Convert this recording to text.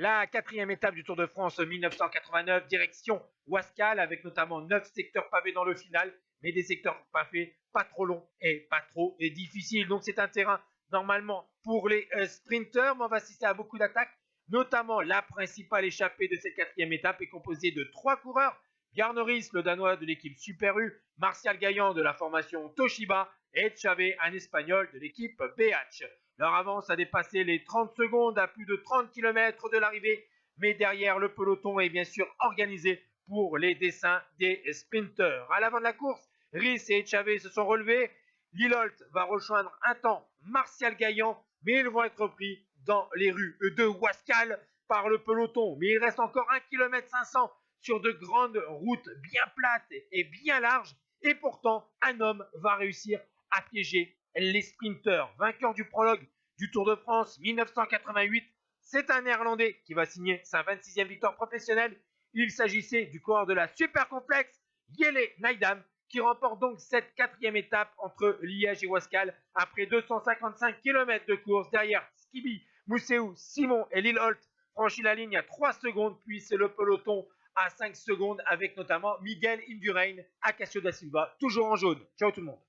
La quatrième étape du Tour de France 1989, direction Wascal, avec notamment 9 secteurs pavés dans le final, mais des secteurs pavés pas trop longs et pas trop difficiles. Donc c'est un terrain normalement pour les sprinters, mais on va assister à beaucoup d'attaques, notamment la principale échappée de cette quatrième étape est composée de 3 coureurs. Bjarne Riis, le Danois de l'équipe Super U, Martial Gaillan de la formation Toshiba et Chavé, un Espagnol de l'équipe BH. Leur avance a dépassé les 30 secondes à plus de 30 km de l'arrivée, mais derrière le peloton est bien sûr organisé pour les dessins des sprinters. À l'avant de la course, Riis et Chavé se sont relevés. Lilolt va rejoindre un temps Martial Gaillan, mais ils vont être pris dans les rues de Wascal par le peloton. Mais il reste encore 1,5 km sur de grandes routes bien plates et bien larges. Et pourtant, un homme va réussir à piéger les sprinters. Vainqueur du prologue du Tour de France 1988, c'est un Néerlandais qui va signer sa 26e victoire professionnelle. Il s'agissait du coureur de la super complexe, Jelle Naidam, qui remporte donc cette quatrième étape entre Liège et Wascal après 255 km de course. Derrière, Skibi, Mousseou, Simon et Lilolt franchit la ligne à 3 secondes, puis c'est le peloton à 5 secondes avec notamment Miguel Indurain, Acacio da Silva, toujours en jaune. Ciao tout le monde.